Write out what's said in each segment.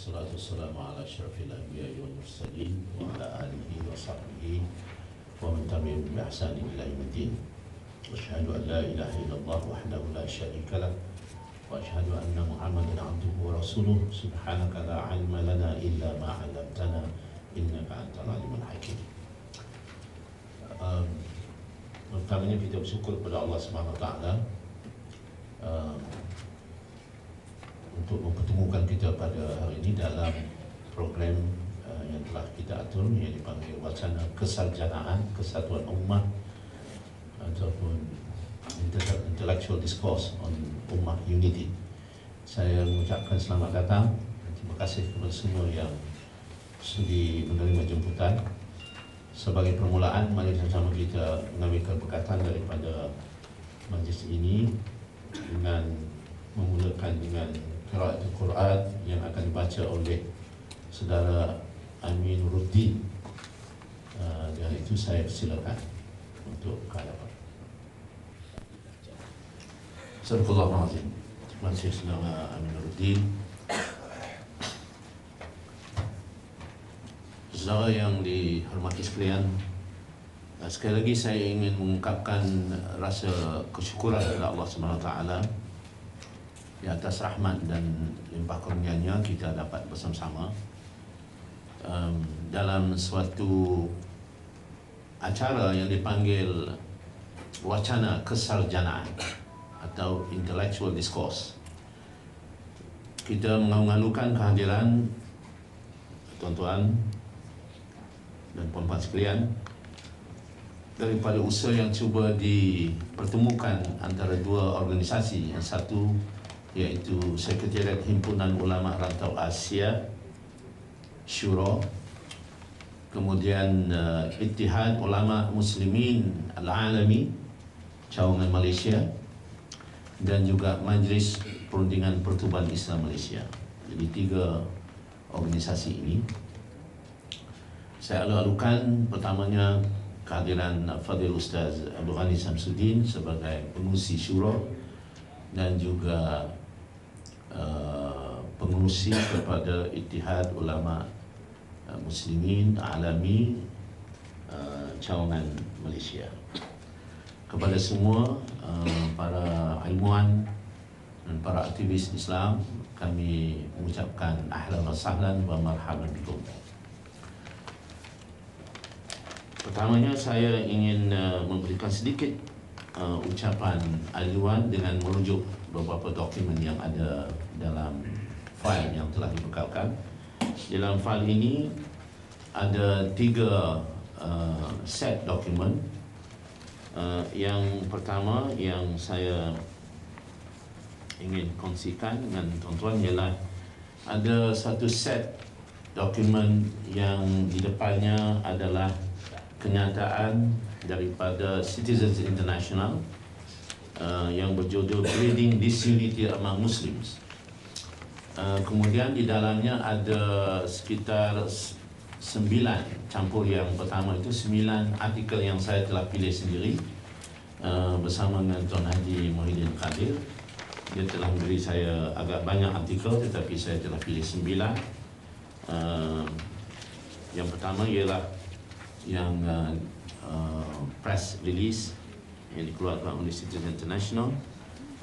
والصلاة والسلام على أشرف الأنبياء والمرسلين وعلى آله وصحبه ومن تبعهم بإحسان إلى يوم الدين. وأشهد أن لا إله إلا الله وحده لا شريك له وأشهد أن محمدا عبده ورسوله. سبحانك لا علم لنا إلا ما علمتنا إنك أنت العليم الحكيم. Pertamanya kita bersyukur kepada Allah SWT untuk mempertemukan kita pada hari ini dalam program yang telah kita atur, yang dipanggil Wacana Kesarjanaan Kesatuan Ummah ataupun Intellectual Discourse on Ummah Unity. Saya mengucapkan selamat datang dan terima kasih kepada semua yang sudi menerima jemputan. Sebagai permulaan, mari sama-sama kita mengambil keberkatan daripada majlis ini dengan memulakan dengan qiraatul Quran yang akan dibaca oleh saudara Aminuruddin. Dan itu saya persilakan untuk ke hadapan. Astagfirullahaladzim. Terima kasih saudara Aminuruddin. Saudara yang dihormati sekalian, sekali lagi saya ingin mengungkapkan rasa kesyukuran kepada Allah SWT di atas rahmat dan limpah kurnianya kita dapat bersama-sama dalam suatu acara yang dipanggil Wacana Kesarjanaan atau Intellectual Discourse. Kita mengalu-alukan kehadiran tuan-tuan dan puan-puan sekalian daripada usaha yang cuba dipertemukan antara dua organisasi. Yang satu iaitu Sekretariat Himpunan Ulama Rantau Asia Syura, kemudian Ittihad Ulama Muslimin Al-Alami Cawangan Malaysia, dan juga Majlis Perundingan Pertubuhan Islam Malaysia. Jadi tiga organisasi ini. Saya alu-alukan pertamanya kehadiran Fadil Ustaz Abdul Ghani Samsudin sebagai pengurusi syura dan juga pengurusi kepada Ittihad Ulama Muslimin Alami Cawangan Malaysia. Kepada semua para ilmuwan dan para aktivis Islam, kami mengucapkan ahlan wa sahlan wa marhaban bikum. Pertamanya saya ingin memberikan sedikit ucapan aluan dengan merujuk beberapa dokumen yang ada dalam fail yang telah dibekalkan. Dalam fail ini ada tiga set dokumen. Yang pertama yang saya ingin kongsikan dengan tuan-tuan ialah ada satu set dokumen yang di depannya adalah kenyataan daripada Citizens International yang berjudul Breeding Disunity Among Muslims. Kemudian di dalamnya ada sekitar 9 campur, yang pertama itu 9 artikel yang saya telah pilih sendiri bersama dengan Tuan Haji Muhyiddin Qadir. Dia telah memberi saya agak banyak artikel, tetapi saya telah pilih 9. Yang pertama ialah yang press release yang dikeluarkan oleh Citizens International.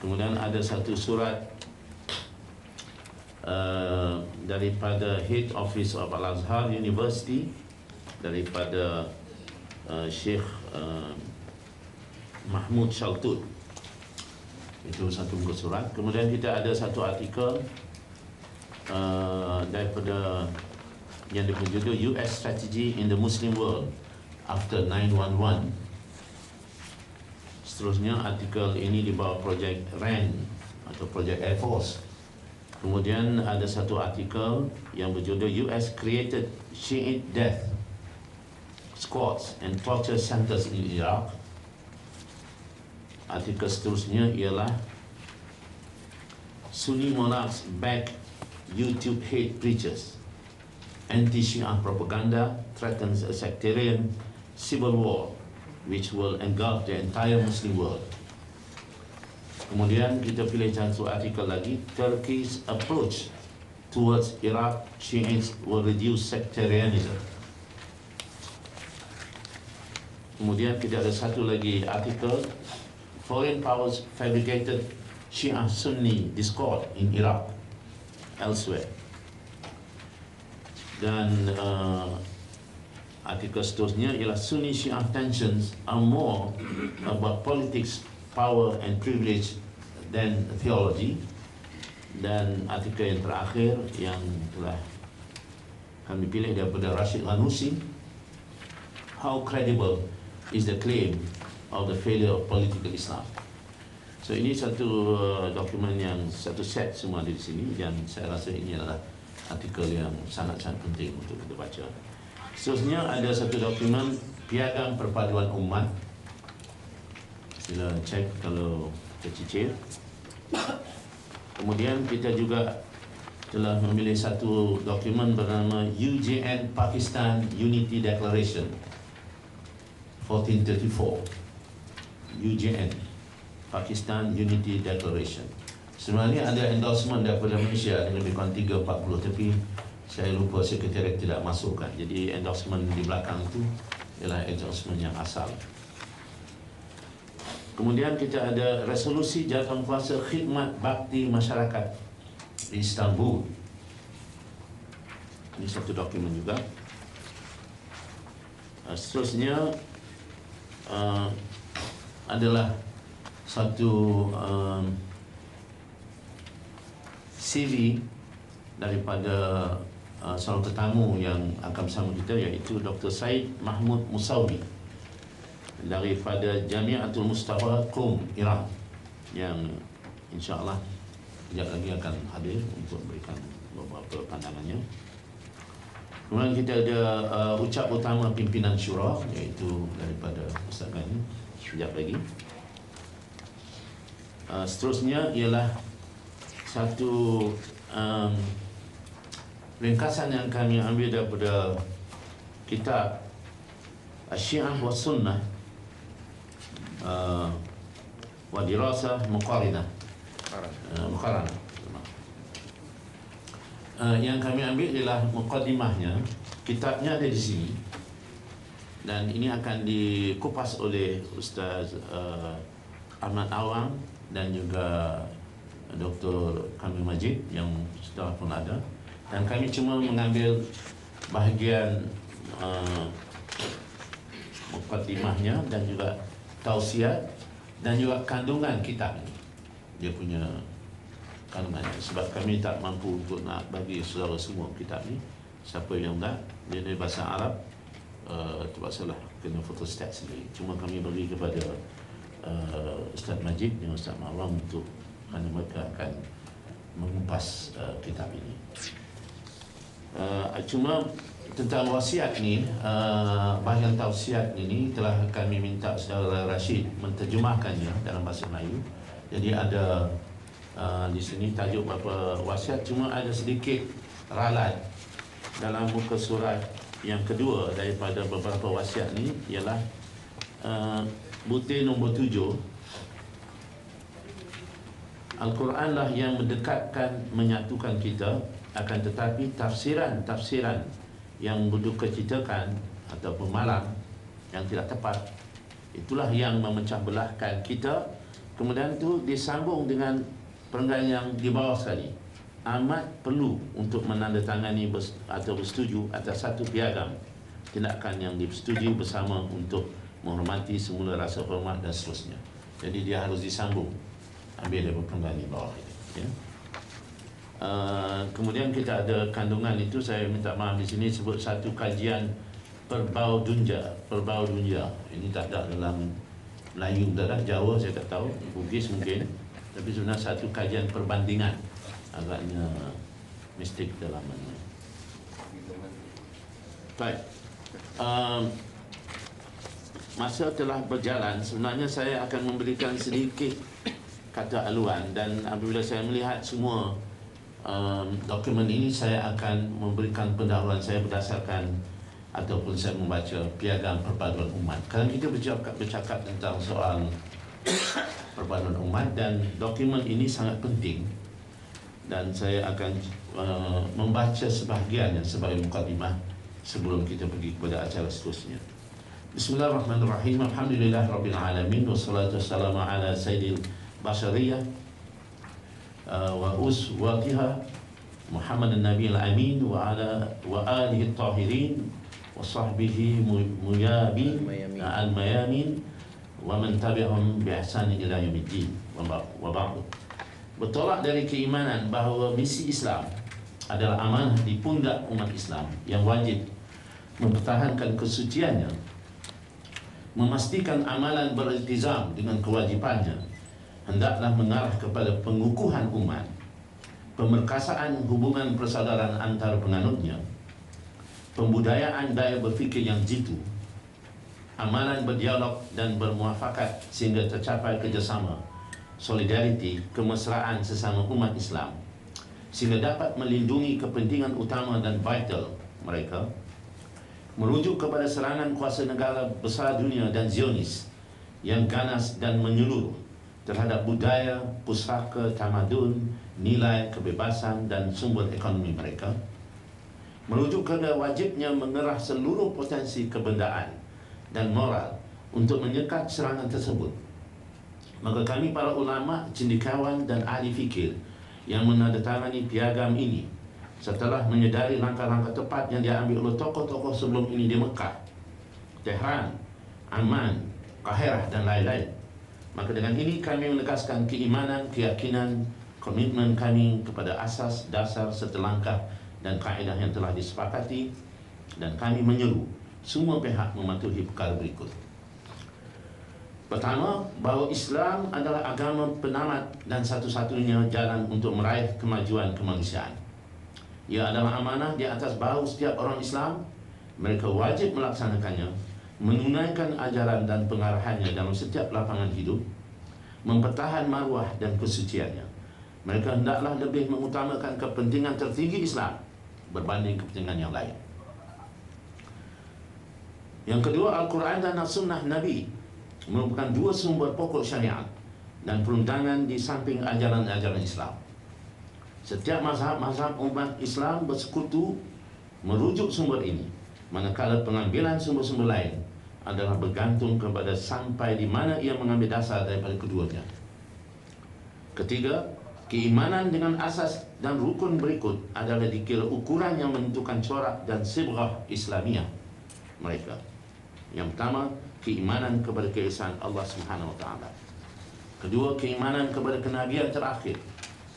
Kemudian ada satu surat daripada Head Office of Al-Azhar University daripada Sheikh Mahmud Shaltut. Itu satu muka surat. Kemudian kita ada satu artikel daripada yang berjudul US Strategy in the Muslim World After 9/11. Seterusnya artikel ini di bawah projek RAND atau projek Air Force. Kemudian ada satu artikel yang berjudul US Created Shiite Death Squads and Torture Centers in Iraq. Artikel seterusnya ialah Sunni monarchs back YouTube hate preachers. Anti-Syiah propaganda threatens a sectarian civil war which will engulf the entire Muslim world. Kemudian kita pilih satu artikel lagi, Turkey's approach towards Iraq, Shiites will reduce sectarianism. Kemudian kita ada satu lagi artikel, foreign powers fabricated Shia Sunni discord in Iraq, elsewhere. Dan artikel seterusnya ialah Sunni Shia tensions are more about politics, power and privilege than theology. Dan artikel yang terakhir yang telah kami pilih daripada Rashid Ghanouchi, how credible is the claim of the failure of political Islam. So ini satu dokumen yang satu set semua di sini, dan saya rasa ini adalah artikel yang sangat-sangat penting untuk kita baca. Seterusnya ada satu dokumen Piagam Perpaduan Umat. Sila cek kalau tercicir. Kemudian kita juga telah memilih satu dokumen bernama UJN Pakistan Unity Declaration 1434. UJN Pakistan Unity Declaration. Sebenarnya ada endorsement daripada Malaysia yang lebih kurang 340, tapi saya lupa sekretariat tidak masukkan. Jadi endorsement di belakang itu ialah endorsement yang asal. Kemudian kita ada resolusi jawatankuasa khidmat bakti masyarakat di Istanbul. Ini satu dokumen juga. Seterusnya adalah satu CV daripada seorang tetamu yang akan bersama kita, iaitu Dr. Said Mahmud Musawi daripada Jamiatul Mustafa Qom, Iran, yang insya-Allah sekejap lagi akan hadir untuk memberikan beberapa pandangannya. Kemudian kita ada ucap utama pimpinan syura, iaitu daripada Ustaz Ghani sekejap lagi. Seterusnya ialah satu ringkasan yang kami ambil daripada kitab Syiah wa Sunnah wa Dirasah Muqarinah. Yang kami ambil ialah muqaddimahnya. Kitabnya ada di sini, dan ini akan dikupas oleh Ustaz Ahmad Awang dan juga Dr. Kamil Majid yang sudah pun ada, dan kami cuma mengambil bahagian muqaddimahnya dan juga tausiat dan juga kandungan kitab ini. Dia punya kandungannya, sebab kami tak mampu untuk nak bagi saudara semua kitab ni. Siapa yang tak, dia dari bahasa Arab, terpaksalah kena photostat sendiri. Cuma kami bagi kepada Ustaz Majid dan Ustaz Mawang untuk, kerana mereka akan mengupas kitab ini. Cuma tentang wasiat ni, bahagian tausiat ini telah kami minta saudara Rashid menterjemahkannya dalam bahasa Melayu. Jadi ada di sini tajuk beberapa wasiat, cuma ada sedikit ralat dalam muka surat yang kedua daripada beberapa wasiat ni, ialah butir nombor 7. Al-Quran lah yang mendekatkan, menyatukan kita, akan tetapi tafsiran yang berdukacitakan ataupun malam yang tidak tepat, itulah yang memecah belahkan kita. Kemudian itu disambung dengan perenggan yang di bawah sekali. Amat perlu untuk menandatangani atau bersetuju atas satu piagam tindakan yang disetujui bersama untuk menghormati semula rasa hormat dan seterusnya. Jadi dia harus disambung, ambil dari perenggan di bawah itu, ya. Kemudian kita ada kandungan itu, saya minta maaf di sini sebut satu kajian Perbau Dunja. Ini tak ada dalam Melayu, tak ada Jawa, saya tak tahu, Bugis mungkin, tapi sebenarnya satu kajian perbandingan, agaknya mistik dalam mana. Baik. Masa telah berjalan, sebenarnya saya akan memberikan sedikit kata aluan, dan apabila saya melihat semua dokumen ini, saya akan memberikan pendahuluan saya berdasarkan ataupun saya membaca Piagam Perpaduan Umat. Kerana kita bercakap tentang soal perpaduan umat, dan dokumen ini sangat penting dan saya akan membaca sebahagiannya sebagai mukadimah sebelum kita pergi kepada acara seterusnya. Bismillahirrahmanirrahim. Alhamdulillahirabbil alamin wassalatu wassalamu ala sayyidil bashariyah wa uswatiha Muhammadan nabiyil amin wa alihi tahirin wa sahbihi muyabin al-mayamin wa man tabi'ahum bi ihsan ila yaumiddin wa ba'du. Bertolak dari keimanan bahawa misi Islam adalah amanah di pundak umat Islam yang wajib mempertahankan kesuciannya, memastikan amalan beriltizam dengan kewajipannya, hendaklah mengarah kepada pengukuhan umat, pemerkasaan hubungan persaudaraan antar penganutnya, pembudayaan daya berfikir yang jitu, amalan berdialog dan bermuafakat sehingga tercapai kerjasama, solidariti, kemesraan sesama umat Islam, sehingga dapat melindungi kepentingan utama dan vital mereka, merujuk kepada serangan kuasa negara besar dunia dan Zionis yang ganas dan menyeluruh terhadap budaya, pusaka, tamadun, nilai, kebebasan dan sumber ekonomi mereka, merujuk kepada wajibnya mengerah seluruh potensi kebendaan dan moral untuk menyekat serangan tersebut. Maka kami para ulama, cendekiawan dan ahli fikir yang menandatangani piagam ini setelah menyedari langkah-langkah tepat yang diambil oleh tokoh-tokoh sebelum ini di Mekah, Tehran, Amman, Kahirah dan lain-lain, maka dengan ini kami menegaskan keimanan, keyakinan, komitmen kami kepada asas, dasar serta langkah dan kaedah yang telah disepakati, dan kami menyeru semua pihak mematuhi perkara berikut. Pertama, bahawa Islam adalah agama penamat dan satu-satunya jalan untuk meraih kemajuan kemanusiaan. Ia adalah amanah di atas bahu setiap orang Islam. Mereka wajib melaksanakannya, menunaikan ajaran dan pengarahannya dalam setiap lapangan hidup, mempertahan maruah dan kesuciannya. Mereka hendaklah lebih mengutamakan kepentingan tertinggi Islam berbanding kepentingan yang lain. Yang kedua, Al-Quran dan As-Sunnah Nabi merupakan dua sumber pokok syariat dan perundangan di samping ajaran-ajaran Islam. Setiap mazhab-mazhab umat Islam bersekutu merujuk sumber ini, manakala pengambilan sumber-sumber lain adalah bergantung kepada sampai di mana ia mengambil dasar daripada keduanya. Ketiga, keimanan dengan asas dan rukun berikut adalah dikira ukuran yang menentukan corak dan sibrah Islamiah mereka. Yang pertama, keimanan kepada keesaan Allah Subhanahu Wa Taala. Kedua, keimanan kepada kenabian terakhir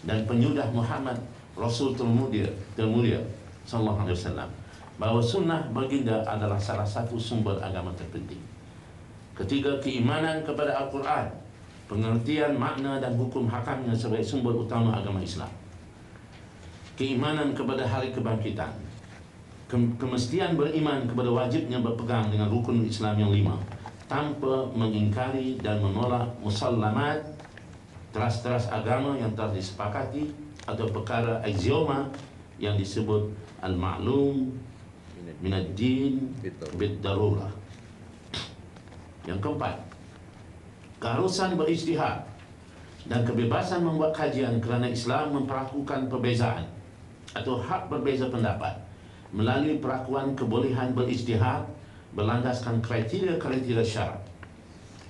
dan penyudah Muhammad Rasul termulia sallallahu alaihi wasallam, bahawa sunnah baginda adalah salah satu sumber agama terpenting. Ketiga, keimanan kepada Al-Quran, pengertian makna dan hukum hakamnya sebagai sumber utama agama Islam. Keimanan kepada hari kebangkitan, kemestian beriman kepada wajibnya berpegang dengan rukun Islam yang 5 tanpa mengingkari dan menolak musallamat, teras-teras agama yang telah disepakati atau perkara aksioma yang disebut al-ma'lum minad din bid-darurah. Yang keempat, keharusan berijtihad dan kebebasan membuat kajian kerana Islam memperlakukan perbezaan atau hak berbeza pendapat melalui perakuan kebolehan berijtihad berlandaskan kriteria-kriteria syarak.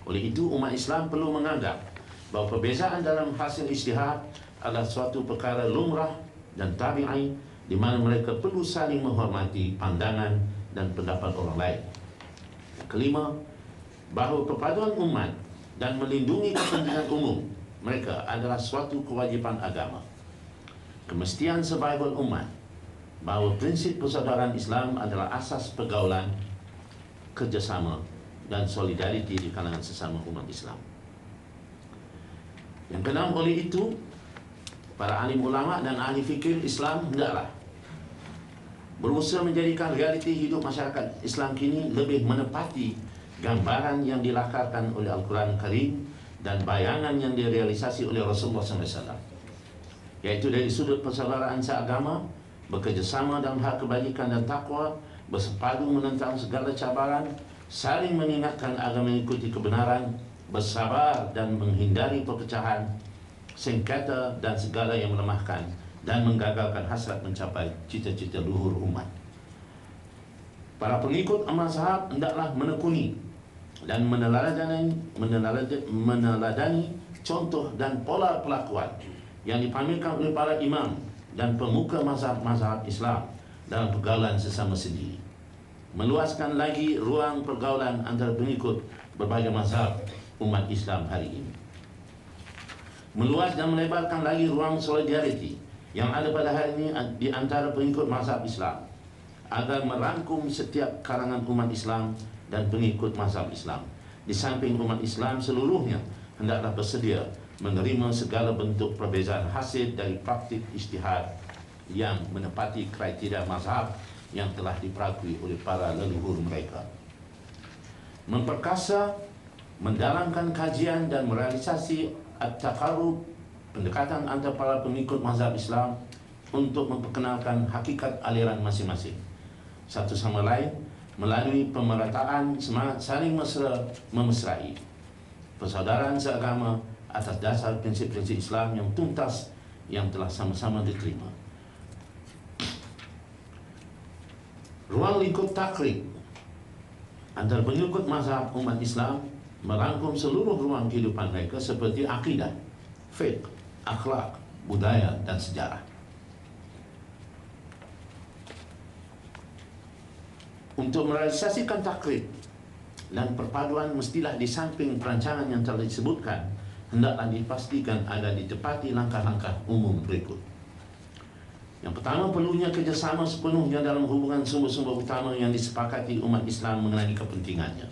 Oleh itu, umat Islam perlu menganggap bahawa perbezaan dalam hasil ijtihad adalah suatu perkara lumrah dan tabi'i, di mana mereka perlu saling menghormati pandangan dan pendapat orang lain. Kelima, bahawa perpaduan umat dan melindungi kepentingan umum mereka adalah suatu kewajipan agama. Kemestian survival umat, bahawa prinsip persaudaraan Islam adalah asas pergaulan, kerjasama dan solidariti di kalangan sesama umat Islam. Yang keenam, oleh itu para alim ulama dan ahli fikir Islam hendaklah berusaha menjadikan realiti hidup masyarakat Islam kini lebih menepati gambaran yang dilakarkan oleh Al-Quran Karim dan bayangan yang direalisasi oleh Rasulullah SAW, yaitu dari sudut persaudaraan seagama, bekerjasama dalam hal kebajikan dan takwa, bersepadu menentang segala cabaran, saling mengingatkan agar mengikuti kebenaran, bersabar dan menghindari perpecahan, sengketa dan segala yang melemahkan dan menggagalkan hasrat mencapai cita-cita luhur umat. Para pengikut mazhab hendaklah menekuni dan meneladani contoh dan pola pelakuan yang dipamerkan oleh para imam dan pemuka mazhab Islam dalam pergaulan sesama sendiri. Meluaskan lagi ruang pergaulan antara pengikut berbagai mazhab umat Islam hari ini. Meluas dan melebarkan lagi ruang solidariti yang ada pada hari ini di antara pengikut mazhab Islam agar merangkum setiap kalangan umat Islam dan pengikut mazhab Islam. Di samping umat Islam seluruhnya hendaklah bersedia menerima segala bentuk perbezaan hasil dari praktik ijtihad yang menepati kriteria mazhab yang telah diperakui oleh para leluhur mereka. Memperkasa, mendalamkan kajian dan merealisasi at-taqarrub, pendekatan antara para pengikut mazhab Islam untuk memperkenalkan hakikat aliran masing-masing satu sama lain melalui pemerataan semangat saling memesrai, persaudaraan seagama atas dasar prinsip-prinsip Islam yang tuntas yang telah sama-sama diterima. Ruang lingkup takrib antara pengikut mazhab umat Islam merangkum seluruh ruang kehidupan mereka seperti akidah, fiqh, akhlak, budaya dan sejarah. Untuk merealisasikan takrib dan perpaduan mestilah di samping perancangan yang telah disebutkan, hendaklah dipastikan agar ditepati langkah-langkah umum berikut. Yang pertama, perlunya kerjasama sepenuhnya dalam hubungan sumber-sumber utama yang disepakati umat Islam mengenai kepentingannya.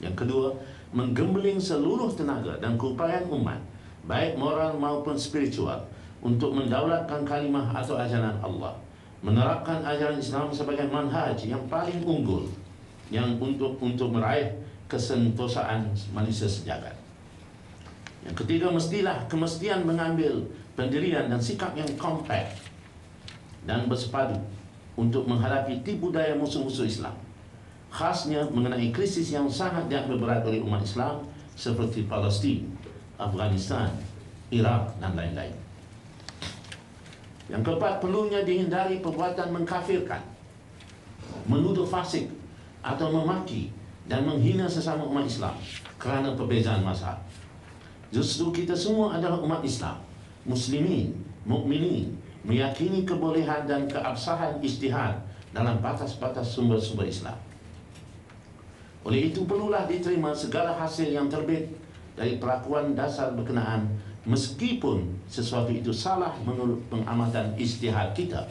Yang kedua, menggembeling seluruh tenaga dan keupayaan umat, baik moral maupun spiritual, untuk mendaulatkan kalimah atau ajaran Allah, menerapkan ajaran Islam sebagai manhaj yang paling unggul yang untuk meraih kesentosaan manusia sejagat. Yang ketiga, kemestian mengambil pendirian dan sikap yang kompak dan bersepadu untuk menghadapi tipu daya musuh-musuh Islam, khasnya mengenai krisis yang sangat diambil berat oleh umat Islam seperti Palestin, Afghanistan, Iraq dan lain-lain. Yang keempat, perlunya dihindari perbuatan mengkafirkan, menuduh fasik atau memaki dan menghina sesama umat Islam kerana perbezaan mazhab. Justru kita semua adalah umat Islam, muslimin, mukminin, meyakini kebolehan dan keabsahan ijtihad dalam batas-batas sumber-sumber Islam. Oleh itu perlulah diterima segala hasil yang terbit dari pelakuan dasar berkenaan, meskipun sesuatu itu salah menurut pengamatan ijtihad kita.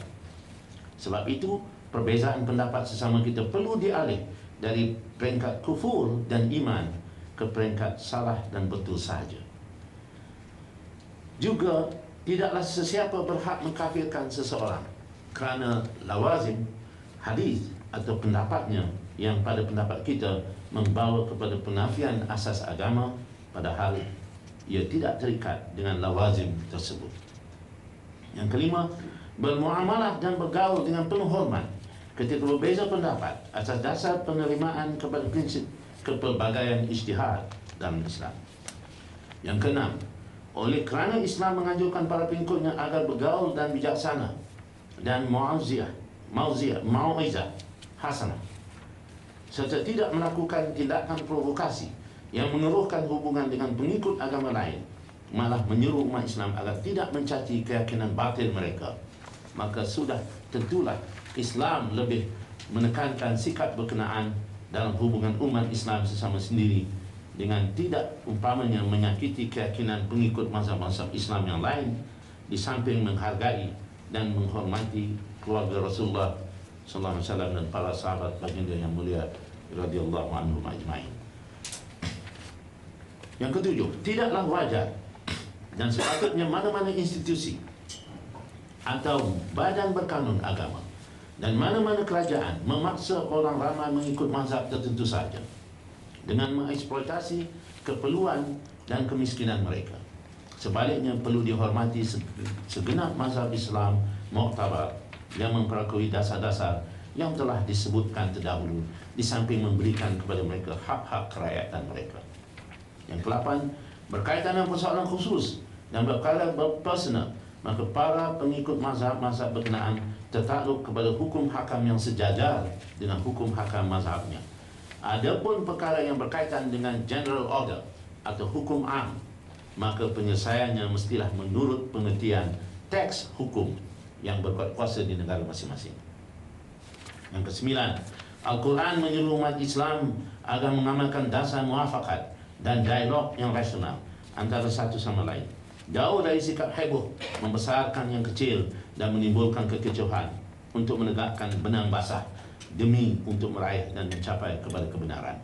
Sebab itu perbezaan pendapat sesama kita perlu dialih dari peringkat kufur dan iman ke peringkat salah dan betul sahaja. Juga tidaklah sesiapa berhak mengkafirkan seseorang kerana lawazim hadis atau pendapatnya yang pada pendapat kita membawa kepada penafian asas agama, padahal ia tidak terikat dengan lawazim tersebut. Yang kelima, bermuamalah dan bergaul dengan penuh hormat ketika berbeza pendapat atas dasar penerimaan kepada prinsip kepelbagaian ijtihad dalam Islam. Yang keenam, oleh kerana Islam menganjurkan para pengikutnya agar bergaul dan bijaksana dan mau'izah hasanah, serta tidak melakukan tindakan provokasi yang mengeruhkan hubungan dengan pengikut agama lain, malah menyuruh umat Islam agar tidak mencaci keyakinan batil mereka, maka sudah tentulah Islam lebih menekankan sikap berkenaan dalam hubungan umat Islam sesama sendiri dengan tidak umpamanya menyakiti keyakinan pengikut mazhab-mazhab Islam yang lain, di samping menghargai dan menghormati keluarga Rasulullah sallallahu alaihi wasallam dan para sahabat baginda yang mulia radhiyallahu anhum ajmain. Yang ketujuh, tidaklah wajar dan sepatutnya mana-mana institusi atau badan berkanun agama dan mana-mana kerajaan memaksa orang ramai mengikut mazhab tertentu saja dengan mengeksploitasi keperluan dan kemiskinan mereka. Sebaliknya, perlu dihormati segenap mazhab Islam muktabar yang memperakui dasar-dasar yang telah disebutkan terdahulu, di samping memberikan kepada mereka hak-hak kerakyatan mereka. Yang ke-8, berkaitan dengan persoalan khusus dan berkala personal, maka para pengikut mazhab-mazhab berkenaan tertakluk kepada hukum hakam yang sejajar dengan hukum hakam mazhabnya. Adapun perkara yang berkaitan dengan general order atau hukum am, maka penyelesaiannya mestilah menurut pengertian teks hukum yang berkuasa di negara masing-masing. Yang kesembilan, Al-Quran menyuruh umat Islam agar mengamalkan dasar muafakat dan dialog yang rasional antara satu sama lain, jauh dari sikap heboh membesarkan yang kecil dan menimbulkan kekecewaan, untuk menegakkan benang basah demi untuk meraih dan mencapai kepada kebenaran.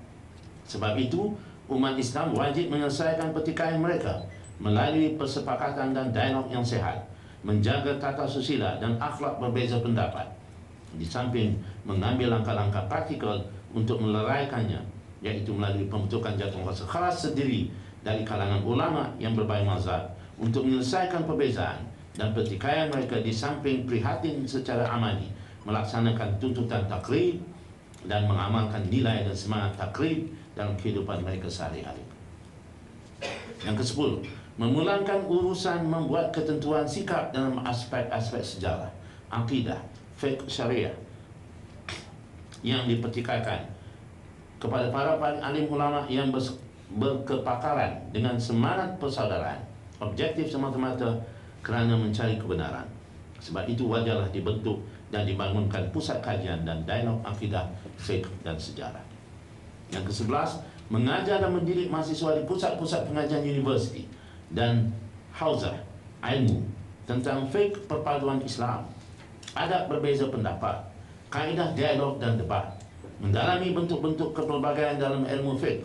Sebab itu, umat Islam wajib menyelesaikan pertikaian mereka melalui persepakatan dan dialog yang sehat, menjaga tata susila dan akhlak berbeza pendapat, di samping mengambil langkah-langkah praktikal untuk meleraikannya, iaitu melalui pembentukan jawatankuasa khas sendiri dari kalangan ulama yang berbagai mazhab untuk menyelesaikan perbezaan dan pertikaian mereka, di samping prihatin secara amali melaksanakan tuntutan takrib dan mengamalkan nilai dan semangat takrib dalam kehidupan mereka sehari-hari. Yang ke-10, memulangkan urusan membuat ketentuan sikap dalam aspek-aspek sejarah, akidah, fiqh syariah yang dipertikaikan kepada para alim ulama yang berkepakaran dengan semangat persaudaraan, objektif semata-mata kerana mencari kebenaran. Sebab itu wajarlah dibentuk dan dibangunkan pusat kajian dan dialog akidah, fiqh dan sejarah. Yang ke-11, mengajar dan mendidik mahasiswa di pusat-pusat pengajian universiti dan hauzah ilmu tentang fiqh perpaduan Islam, adab berbeza pendapat, kaedah dialog dan debat, mendalami bentuk-bentuk kepelbagaian dalam ilmu fiqh,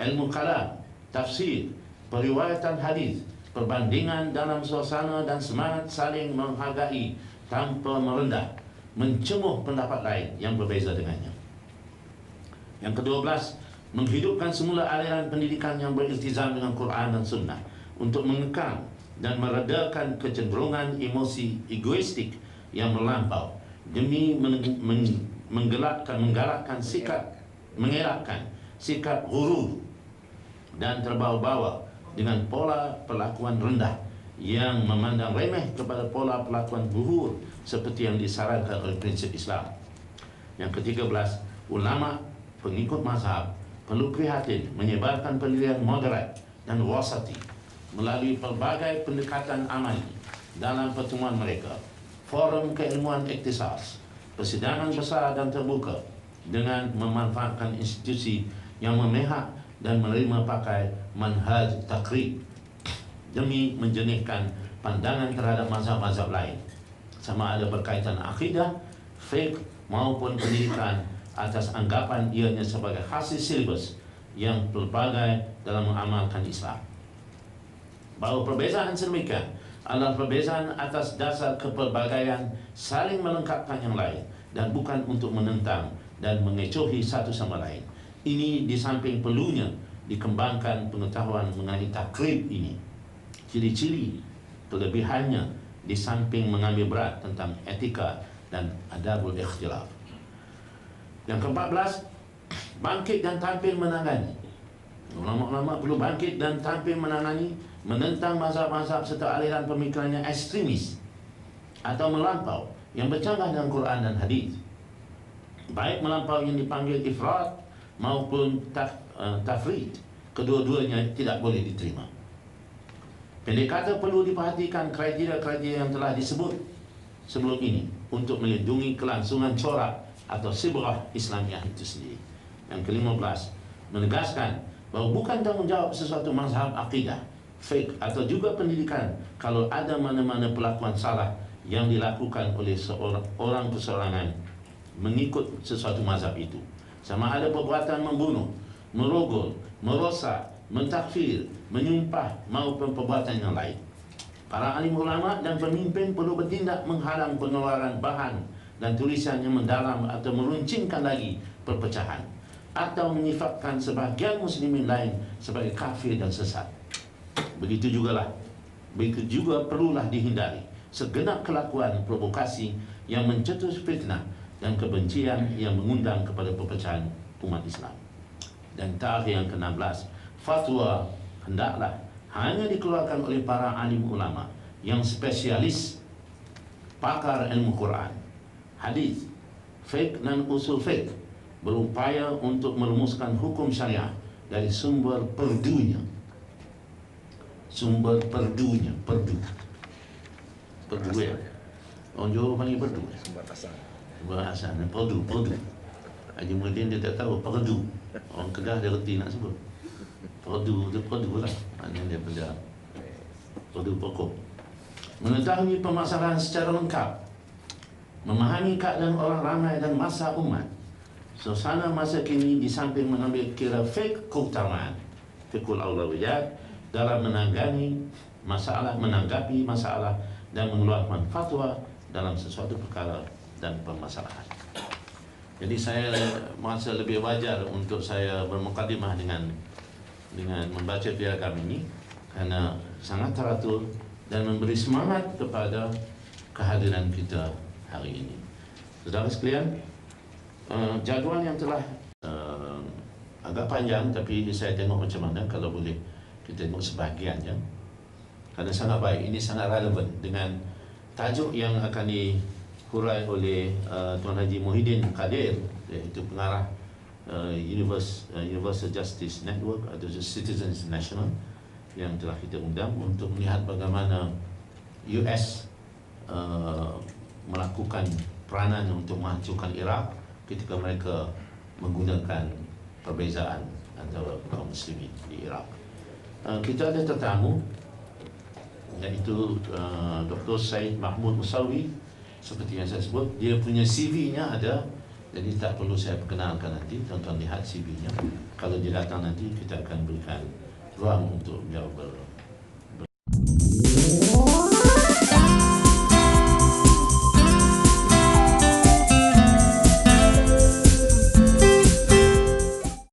ilmu kalam, tafsir, periwayatan hadis, perbandingan dalam suasana dan semangat saling menghargai tanpa merendah, mencemuh pendapat lain yang berbeza dengannya. Yang ke-12, menghidupkan semula aliran pendidikan yang beriltizam dengan Quran dan Sunnah untuk mengekang dan meredakan kecenderungan emosi egoistik yang melampau demi menggalakkan sikap gurur dan terbawa-bawa dengan pola perlakuan rendah yang memandang remeh kepada pola perlakuan luhur seperti yang disarankan oleh prinsip Islam. Yang ke-13, ulama pengikut mazhab perlu prihatin menyebarkan pendirian moderat dan wasati melalui pelbagai pendekatan amali dalam pertemuan mereka, forum keilmuan ikhtisas, persidangan besar dan terbuka, dengan memanfaatkan institusi yang memihak dan menerima pakai manhaj takrib demi menjernihkan pandangan terhadap mazhab-mazhab lain, sama ada berkaitan akidah, fiqh maupun pendidikan, atas anggapan ianya sebagai hasil silibus yang pelbagai dalam mengamalkan Islam. Bahawa perbezaan sedemikian adalah perbezaan atas dasar kepelbagaian saling melengkapkan yang lain dan bukan untuk menentang dan mengecohi satu sama lain. Ini di samping perlunya dikembangkan pengetahuan mengenai takrib ini, ciri-ciri kelebihannya di samping mengambil berat tentang etika dan adabul ikhtilaf. Yang ke-14, bangkit dan tampil menangani. Ulama-ulama perlu bangkit dan tampil menangani, menentang mazhab-mazhab serta aliran pemikiran yang ekstremis atau melampau yang bercanggah dengan Quran dan hadis, baik melampau yang dipanggil ifrat maupun tafrid. Kedua-duanya tidak boleh diterima. Pendek kata, perlu diperhatikan kriteria-kriteria yang telah disebut sebelum ini untuk melindungi kelangsungan corak atau sibrah Islamiah itu sendiri. Yang ke-15, menegaskan bahawa bukan tanggungjawab sesuatu mazhab akidah, fiqh atau juga pendidikan kalau ada mana-mana perlakuan salah yang dilakukan oleh seorang perseorangan mengikut sesuatu mazhab itu, sama ada perbuatan membunuh, merogol, merosak, mentakfir, menyumpah maupun perbuatan yang lain. Para alim ulama dan pemimpin perlu bertindak menghalang pengeluaran bahan dan tulisan yang mendalam atau meruncingkan lagi perpecahan atau menyifatkan sebahagian muslimin lain sebagai kafir dan sesat. Begitu juga perlulah dihindari segenap kelakuan provokasi yang mencetus fitnah dan kebencian yang mengundang kepada perpecahan umat Islam. Dan tarikh yang ke-16, fatwa hendaklah hanya dikeluarkan oleh para alim ulama yang spesialis, pakar ilmu Quran, hadis, fiqh dan usul fiqh, berupaya untuk merumuskan hukum syariah dari sumber perdunya. Sumber perdunya, perdu ya. Orang Johor panggil perdu. Sumber asal. Sumber asal, perdu. Haji Muhyiddin dia tak tahu perdu. Orang Kedah dia reti nak sebut. Perdu lah. Maknanya dia benda perdu pokok. Mengetahui permasalahan secara lengkap, memahami keadaan orang ramai dan masa umat, suasana masa kini, di samping mengambil kira fiqh keutamaan, fiqhul awlawiyat dalam menanggapi masalah dan mengeluarkan fatwa dalam sesuatu perkara dan permasalahan. Jadi saya merasa lebih wajar untuk saya bermukadimah dengan membaca piagam ini, kerana sangat teratur dan memberi semangat kepada kehadiran kita hari ini. Saudara sekalian, jadual yang telah agak panjang, tapi saya tengok macam mana kalau boleh kita tengok sebahagiannya, kerana sangat baik. Ini sangat relevan dengan tajuk yang akan dihurai oleh Tuan Haji Muhyiddin Qadir, iaitu pengarah Universal Justice Network atau Citizens National, yang telah kita undang untuk melihat bagaimana US melakukan peranan untuk menghancurkan Iraq ketika mereka menggunakan perbezaan antara kaum muslimin di Iraq. Kita ada tetamu, iaitu Dr. Syed Mahmud Musawi. Seperti yang saya sebut, dia punya CV-nya ada, jadi tak perlu saya perkenalkan nanti, tuan-tuan lihat CV-nya. Kalau dia datang nanti, kita akan berikan ruang untuk beliau